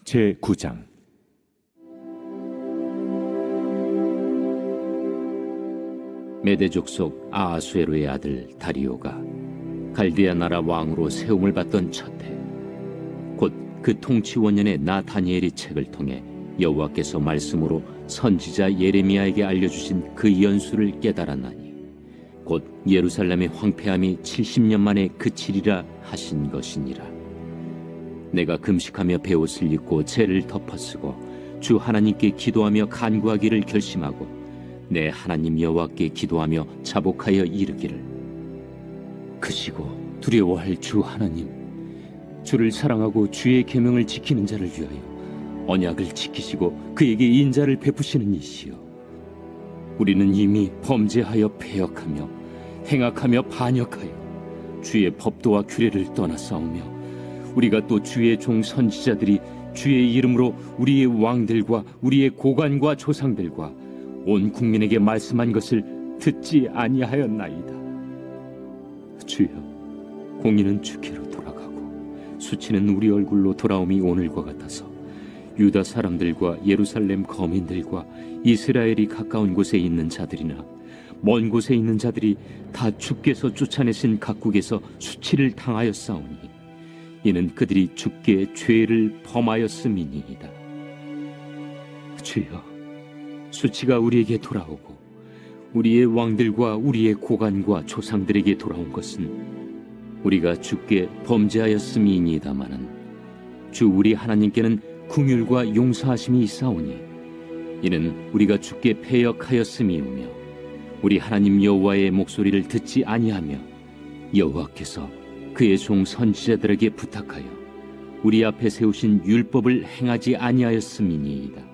제9장. 메대 족속 아하수에로의 아들 다리오가 갈대아 나라 왕으로 세움을 받던 첫해, 곧 그 통치 원년에 나 다니엘이 책을 통해 여호와께서 말씀으로 선지자 예레미야에게 알려주신 그 연수를 깨달았나니, 곧 예루살렘의 황폐함이 70년 만에 그치리라 하신 것이니라. 내가 금식하며 베옷을 입고 죄를 덮어쓰고 주 하나님께 기도하며 간구하기를 결심하고 내 하나님 여호와께 기도하며 자복하여 이르기를, 크시고 두려워할 주 하나님, 주를 사랑하고 주의 계명을 지키는 자를 위하여 언약을 지키시고 그에게 인자를 베푸시는 이시여, 우리는 이미 범죄하여 패역하며 행악하며 반역하여 주의 법도와 규례를 떠나싸우며, 우리가 또 주의 종 선지자들이 주의 이름으로 우리의 왕들과 우리의 고관과 조상들과 온 국민에게 말씀한 것을 듣지 아니하였나이다. 주여, 공의는 주께로 돌아가고 수치는 우리 얼굴로 돌아옴이 오늘과 같아서 유다 사람들과 예루살렘 거민들과 이스라엘이 가까운 곳에 있는 자들이나 먼 곳에 있는 자들이 다 주께서 쫓아내신 각국에서 수치를 당하였사오니, 이는 그들이 주께 죄를 범하였음이니이다. 주여, 수치가 우리에게 돌아오고 우리의 왕들과 우리의 고관과 조상들에게 돌아온 것은 우리가 주께 범죄하였음이니이다마는, 주 우리 하나님께는 긍휼과 용서하심이 있사오니, 이는 우리가 주께 패역하였음이오며 우리 하나님 여호와의 목소리를 듣지 아니하며 여호와께서 그의 종 선지자들에게 부탁하여 우리 앞에 세우신 율법을 행하지 아니하였음이니이다.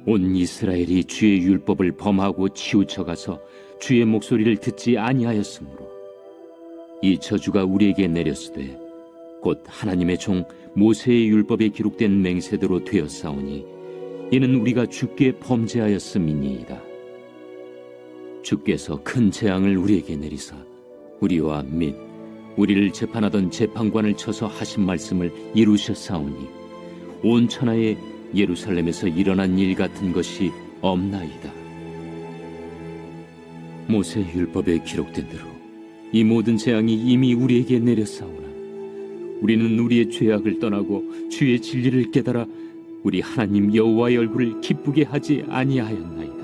온 이스라엘이 주의 율법을 범하고 치우쳐가서 주의 목소리를 듣지 아니하였으므로 이 저주가 우리에게 내렸으되, 곧 하나님의 종 모세의 율법에 기록된 맹세대로 되었사오니, 이는 우리가 주께 범죄하였음이니이다. 주께서 큰 재앙을 우리에게 내리사 우리와 및 우리를 재판하던 재판관을 쳐서 하신 말씀을 이루셨사오니, 온 천하에 예루살렘에서 일어난 일 같은 것이 없나이다. 모세 율법에 기록된 대로 이 모든 재앙이 이미 우리에게 내렸사오나, 우리는 우리의 죄악을 떠나고 주의 진리를 깨달아 우리 하나님 여호와의 얼굴을 기쁘게 하지 아니하였나이다.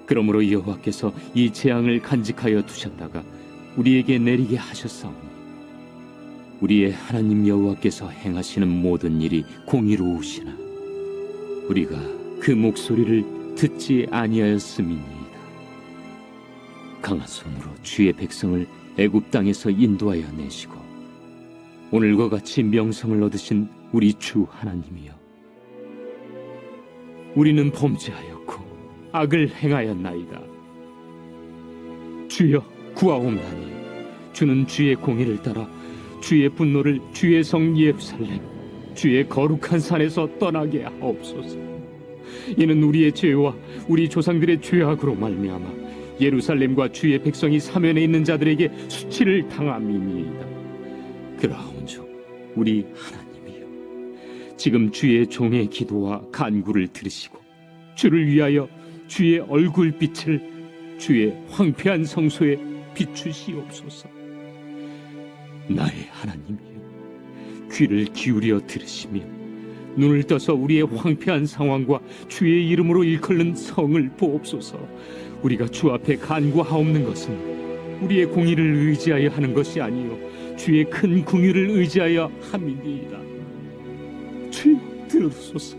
그러므로 여호와께서 이 재앙을 간직하여 두셨다가 우리에게 내리게 하셨사오니, 우리의 하나님 여호와께서 행하시는 모든 일이 공의로우시나 우리가 그 목소리를 듣지 아니하였음이니이다. 강한 손으로 주의 백성을 애굽 땅에서 인도하여 내시고 오늘과 같이 명성을 얻으신 우리 주 하나님이여, 우리는 범죄하였고 악을 행하였나이다. 주여, 구하옵나니 주는 주의 공의를 따라 주의 분노를 주의 성 예루살렘 주의 거룩한 산에서 떠나게 하옵소서. 이는 우리의 죄와 우리 조상들의 죄악으로 말미암아 예루살렘과 주의 백성이 사면에 있는 자들에게 수치를 당함이니이다. 그러하온즉 우리 하나님이여, 지금 주의 종의 기도와 간구를 들으시고 주를 위하여 주의 얼굴빛을 주의 황폐한 성소에 비추시옵소서. 나의 하나님이여, 귀를 기울여 들으시며 눈을 떠서 우리의 황폐한 상황과 주의 이름으로 일컬는 성을 보옵소서. 우리가 주 앞에 간구하옵는 것은 우리의 공의를 의지하여 하는 것이 아니요 주의 큰 긍휼을 의지하여 함이니이다. 주여, 들으소서.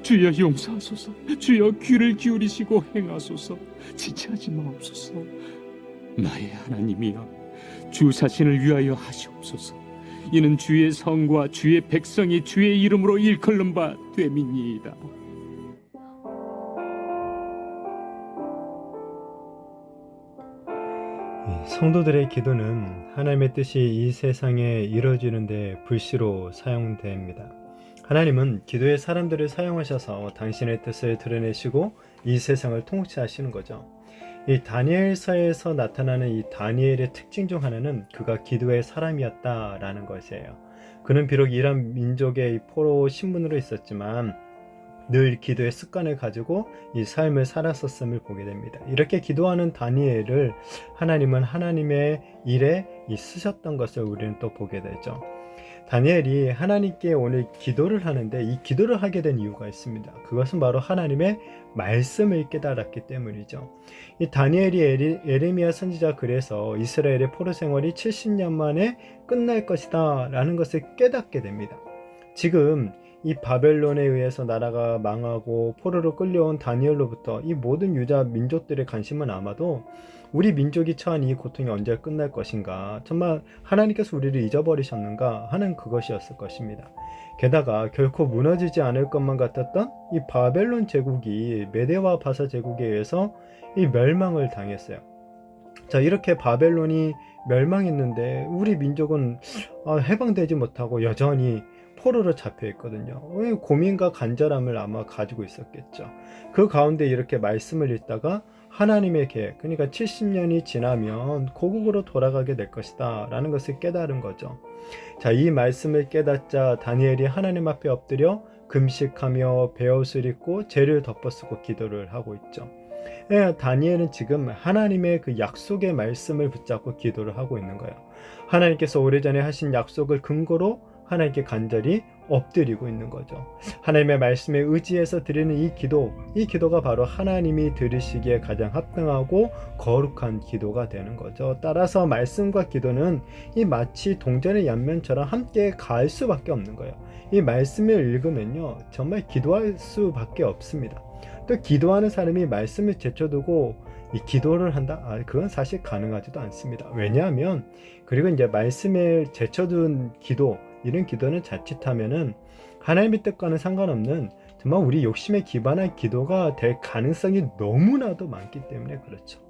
주여, 용서하소서. 주여, 귀를 기울이시고 행하소서. 지체하지 마옵소서. 나의 하나님이여, 주 자신을 위하여 하시옵소서. 이는 주의 성과 주의 백성이 주의 이름으로 일컬는 바 됨이니이다. 성도들의 기도는 하나님의 뜻이 이 세상에 이루어지는 데 불시로 사용됩니다. 하나님은 기도의 사람들을 사용하셔서 당신의 뜻을 드러내시고 이 세상을 통치하시는 거죠. 이 다니엘서에서 나타나는 이 다니엘의 특징 중 하나는 그가 기도의 사람이었다라는 것이에요. 그는 비록 이란 민족의 포로 신분으로 있었지만 늘 기도의 습관을 가지고 이 삶을 살았었음을 보게 됩니다. 이렇게 기도하는 다니엘을 하나님은 하나님의 일에 쓰셨던 것을 우리는 또 보게 되죠. 다니엘이 하나님께 오늘 기도를 하는데 이 기도를 하게 된 이유가 있습니다. 그것은 바로 하나님의 말씀을 깨달았기 때문이죠. 이 다니엘이 에레미야 선지자 글에서 이스라엘의 포로 생활이 70년 만에 끝날 것이다 라는 것을 깨닫게 됩니다. 지금 이 바벨론에 의해서 나라가 망하고 포로로 끌려온 다니엘로부터 이 모든 유다 민족들의 관심은 아마도 우리 민족이 처한 이 고통이 언제 끝날 것인가, 정말 하나님께서 우리를 잊어버리셨는가 하는 그것이었을 것입니다. 게다가 결코 무너지지 않을 것만 같았던 이 바벨론 제국이 메데와 바사 제국에 의해서 이 멸망을 당했어요. 자, 이렇게 바벨론이 멸망했는데 우리 민족은 해방되지 못하고 여전히 포로로 잡혀 있거든요. 고민과 간절함을 아마 가지고 있었겠죠. 그 가운데 이렇게 말씀을 읽다가 하나님의 계획, 그러니까 70년이 지나면 고국으로 돌아가게 될 것이다 라는 것을 깨달은 거죠. 자, 이 말씀을 깨닫자 다니엘이 하나님 앞에 엎드려 금식하며 베옷을 입고 재를 덮어쓰고 기도를 하고 있죠. 다니엘은 지금 하나님의 그 약속의 말씀을 붙잡고 기도를 하고 있는 거예요. 하나님께서 오래전에 하신 약속을 근거로 하나님께 간절히 엎드리고 있는 거죠. 하나님의 말씀에 의지해서 드리는 이 기도가 바로 하나님이 들으시기에 가장 합당하고 거룩한 기도가 되는 거죠. 따라서 말씀과 기도는 이 마치 동전의 양면처럼 함께 갈 수밖에 없는 거예요. 이 말씀을 읽으면요, 정말 기도할 수밖에 없습니다. 또 기도하는 사람이 말씀을 제쳐두고 이 기도를 한다? 그건 사실 가능하지도 않습니다. 왜냐하면 그리고 이제 말씀을 제쳐둔 기도, 이런 기도는 자칫하면은 하나님의 뜻과는 상관없는 정말 우리 욕심에 기반한 기도가 될 가능성이 너무나도 많기 때문에 그렇죠.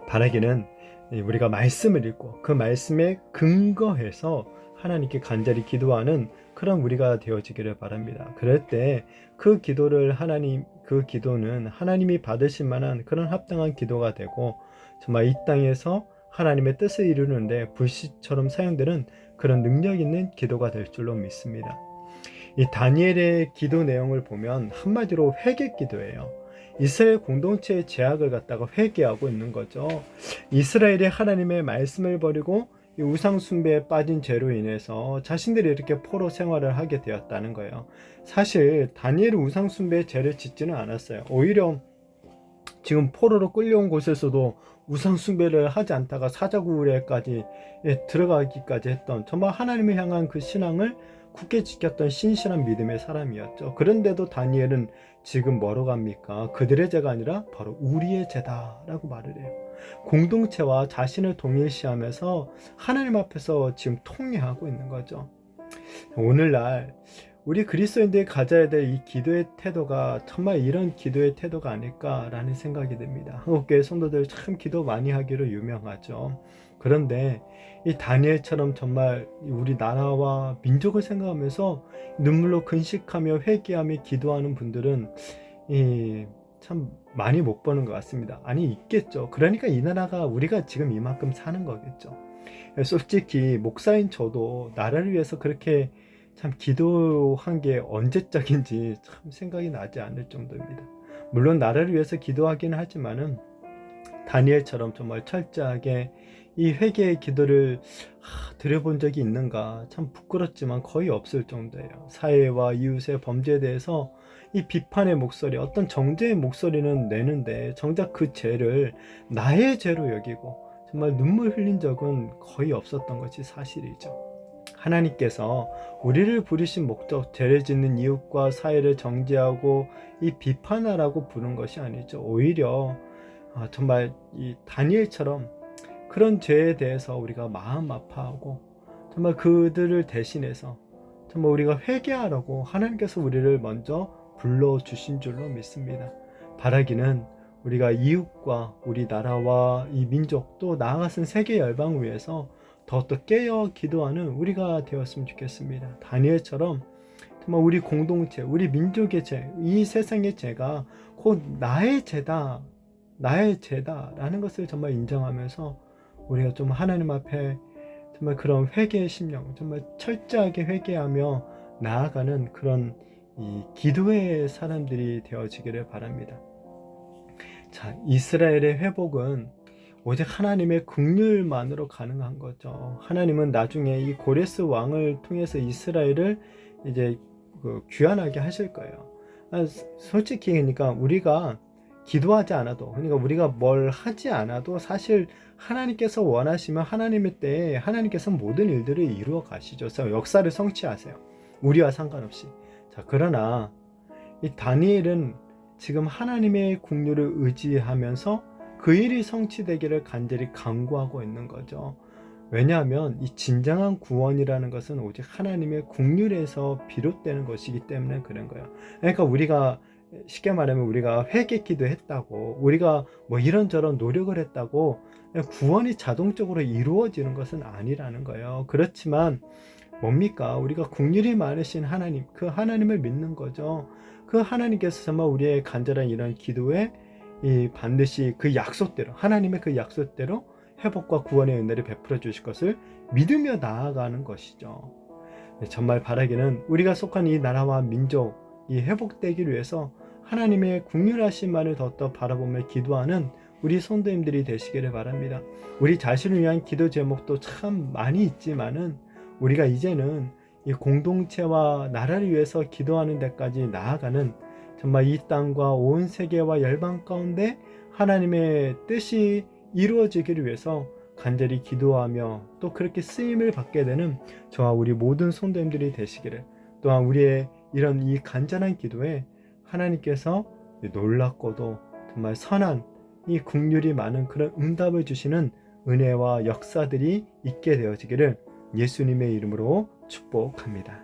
바라기는 우리가 말씀을 읽고 그 말씀에 근거해서 하나님께 간절히 기도하는 그런 우리가 되어지기를 바랍니다. 그럴 때 그 기도는 하나님이 받으실 만한 그런 합당한 기도가 되고 정말 이 땅에서 하나님의 뜻을 이루는데 불씨처럼 사용되는 그런 능력 있는 기도가 될 줄로 믿습니다. 이 다니엘의 기도 내용을 보면 한마디로 회개 기도예요. 이스라엘 공동체의 죄악을 갖다가 회개하고 있는 거죠. 이스라엘이 하나님의 말씀을 버리고 우상 숭배에 빠진 죄로 인해서 자신들이 이렇게 포로 생활을 하게 되었다는 거예요. 사실 다니엘은 우상 숭배의 죄를 짓지는 않았어요. 오히려 지금 포로로 끌려온 곳에서도 우상 숭배를 하지 않다가 사자굴에까지 들어가기까지 했던 정말 하나님을 향한 그 신앙을 굳게 지켰던 신실한 믿음의 사람이었죠. 그런데도 다니엘은 지금 뭐로 갑니까? 그들의 죄가 아니라 바로 우리의 죄다라고 말을 해요. 공동체와 자신을 동일시하면서 하나님 앞에서 지금 통회하고 있는 거죠. 오늘날 우리 그리스도인들이 가져야 될 이 기도의 태도가 정말 이런 기도의 태도가 아닐까라는 생각이 듭니다. 한국교회 성도들 참 기도 많이 하기로 유명하죠. 그런데 이 다니엘처럼 정말 우리 나라와 민족을 생각하면서 눈물로 근식하며 회개하며 기도하는 분들은 참 많이 못 보는 것 같습니다. 아니, 있겠죠. 그러니까 이 나라가 우리가 지금 이만큼 사는 거겠죠. 솔직히 목사인 저도 나라를 위해서 그렇게 참 기도한 게 언제적인지 참 생각이 나지 않을 정도입니다. 물론 나라를 위해서 기도하기는 하지만은 다니엘처럼 정말 철저하게 이 회개의 기도를 드려본 적이 있는가 참 부끄럽지만 거의 없을 정도예요. 사회와 이웃의 범죄에 대해서 이 비판의 목소리, 어떤 정죄의 목소리는 내는데 정작 그 죄를 나의 죄로 여기고 정말 눈물 흘린 적은 거의 없었던 것이 사실이죠. 하나님께서 우리를 부르신 목적, 죄를 짓는 이웃과 사회를 정죄하고 이 비판하라고 부른 것이 아니죠. 오히려 정말 이 다니엘처럼 그런 죄에 대해서 우리가 마음 아파하고 정말 그들을 대신해서 정말 우리가 회개하라고 하나님께서 우리를 먼저 불러주신 줄로 믿습니다. 바라기는 우리가 이웃과 우리 나라와 이 민족 또 나아가선 세계 열방을 위해서 더욱더 깨어 기도하는 우리가 되었으면 좋겠습니다. 다니엘처럼 정말 우리 공동체, 우리 민족의 죄, 이 세상의 죄가 곧 나의 죄다 라는 것을 정말 인정하면서 우리가 좀 하나님 앞에 정말 그런 회개의 심령, 정말 철저하게 회개하며 나아가는 그런 이 기도의 사람들이 되어지기를 바랍니다. 자, 이스라엘의 회복은 오직 하나님의 긍휼만으로 가능한 거죠. 하나님은 나중에 이 고레스 왕을 통해서 이스라엘을 이제 귀환하게 하실 거예요. 솔직히 그러니까 우리가 기도하지 않아도, 그러니까 우리가 뭘 하지 않아도 사실 하나님께서 원하시면 하나님의 때에 하나님께서 모든 일들을 이루어 가시죠. 역사를 성취하세요. 우리와 상관없이. 자, 그러나 이 다니엘은 지금 하나님의 긍휼을 의지하면서 그 일이 성취되기를 간절히 간구하고 있는 거죠. 왜냐하면 이 진정한 구원이라는 것은 오직 하나님의 긍휼에서 비롯되는 것이기 때문에 그런 거예요. 그러니까 우리가 쉽게 말하면 우리가 회개 기도했다고, 우리가 뭐 이런저런 노력을 했다고 구원이 자동적으로 이루어지는 것은 아니라는 거예요. 그렇지만 뭡니까? 우리가 긍휼이 많으신 하나님, 그 하나님을 믿는 거죠. 그 하나님께서 정말 우리의 간절한 이런 기도에 이 반드시 그 약속대로, 하나님의 그 약속대로 회복과 구원의 은혜를 베풀어 주실 것을 믿으며 나아가는 것이죠. 정말 바라기는 우리가 속한 이 나라와 민족이 회복되기 위해서 하나님의 긍휼하심만을 더욱더 바라보며 기도하는 우리 성도님들이 되시기를 바랍니다. 우리 자신을 위한 기도 제목도 참 많이 있지만은 우리가 이제는 이 공동체와 나라를 위해서 기도하는 데까지 나아가는, 정말 이 땅과 온 세계와 열방 가운데 하나님의 뜻이 이루어지기를 위해서 간절히 기도하며 또 그렇게 쓰임을 받게 되는 저와 우리 모든 성도님들이 되시기를, 또한 우리의 이런 이 간절한 기도에 하나님께서 놀랍고도 정말 선한 이 긍휼이 많은 그런 응답을 주시는 은혜와 역사들이 있게 되어지기를 예수님의 이름으로 축복합니다.